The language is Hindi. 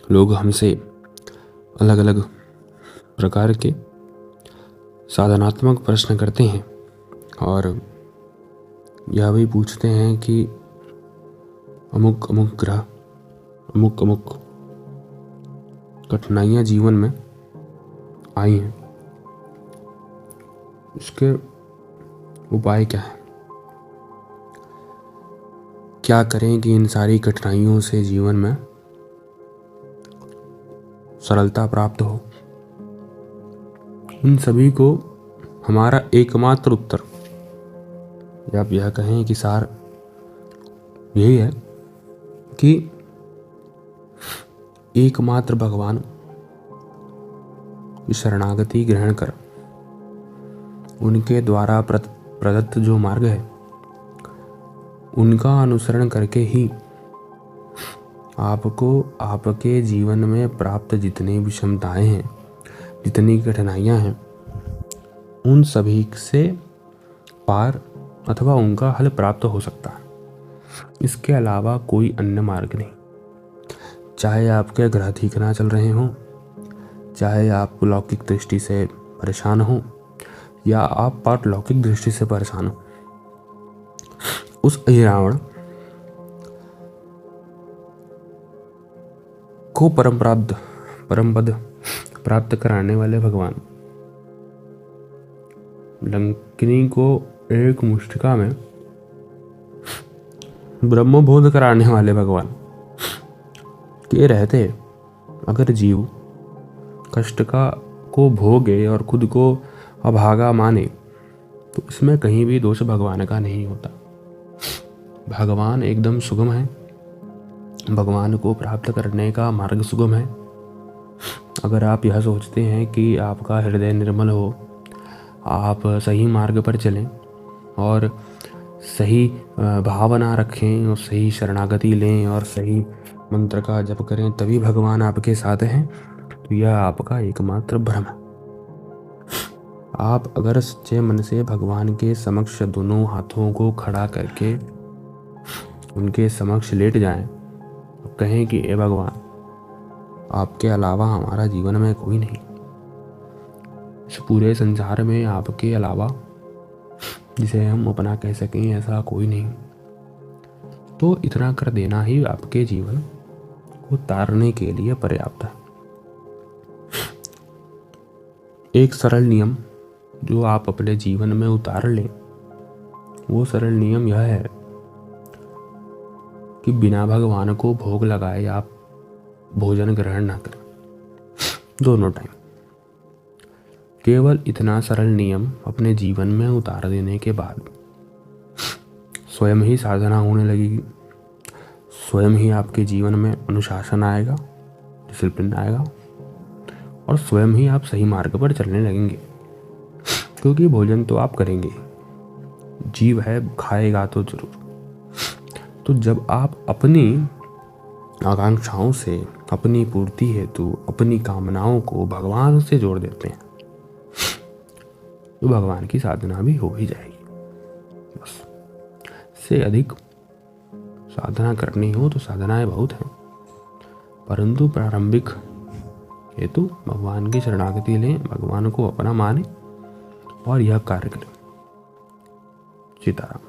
लोग हमसे अलग अलग प्रकार के साधनात्मक प्रश्न करते हैं और यह भी पूछते हैं कि अमुक अमुक ग्रह, अमुक अमुक कठिनाइयाँ जीवन में आई हैं, इसके उपाय क्या है? क्या करें कि इन सारी कठिनाइयों से जीवन में सरलता प्राप्त हो? उन सभी को हमारा एकमात्र उत्तर, या आप यह कहें कि सार यही है कि एकमात्र भगवान की शरणागति ग्रहण कर उनके द्वारा प्रदत्त जो मार्ग है उनका अनुसरण करके ही आपको आपके जीवन में प्राप्त जितनी विषमताएं हैं, जितनी कठिनाइयां हैं, उन सभी से पार अथवा उनका हल प्राप्त हो सकता है। इसके अलावा कोई अन्य मार्ग नहीं। चाहे आपके ग्रह ठीक ना चल रहे हों, चाहे आप लौकिक दृष्टि से परेशान हो या आप पारलौकिक दृष्टि से परेशान हो, उस रावण को परम पद प्राप्त कराने वाले भगवान, लंकिनी को एक मुष्टिका में ब्रह्मबोध कराने वाले भगवान के रहते अगर जीव कष्ट को भोगे और खुद को अभागा माने तो इसमें कहीं भी दोष भगवान का नहीं होता। भगवान एकदम सुगम है, भगवान को प्राप्त करने का मार्ग सुगम है। अगर आप यह सोचते हैं कि आपका हृदय निर्मल हो, आप सही मार्ग पर चलें और सही भावना रखें और सही शरणागति लें और सही मंत्र का जप करें, तभी भगवान आपके साथ हैं, तो यह आपका एकमात्र भ्रम है। आप अगर सच्चे मन से भगवान के समक्ष दोनों हाथों को खड़ा करके उनके समक्ष लेट जाएं और कहें कि हे भगवान, आपके अलावा हमारा जीवन में कोई नहीं, इस पूरे संसार में आपके अलावा जिसे हम अपना कह सकें ऐसा कोई नहीं, तो इतना कर देना ही आपके जीवन को तारने के लिए पर्याप्त है। एक सरल नियम जो आप अपने जीवन में उतार लें, वो सरल नियम यह है कि बिना भगवान को भोग लगाए आप भोजन ग्रहण ना करें दोनों टाइम। केवल इतना सरल नियम अपने जीवन में उतार देने के बाद स्वयं ही साधना होने लगेगी, स्वयं ही आपके जीवन में अनुशासन आएगा, डिसिप्लिन आएगा और स्वयं ही आप सही मार्ग पर चलने लगेंगे। क्योंकि भोजन तो आप करेंगे, जीव है, खाएगा तो जरूर। तो जब आप अपनी आकांक्षाओं से, अपनी पूर्ति हेतु, अपनी कामनाओं को भगवान से जोड़ देते हैं, तो भगवान की साधना भी हो ही जाएगी। बस से अधिक साधना करनी हो तो साधनाएं बहुत हैं, परंतु प्रारंभिक हेतु भगवान की शरणागति लें, भगवान को अपना माने और यह कार्य करें। सीताराम।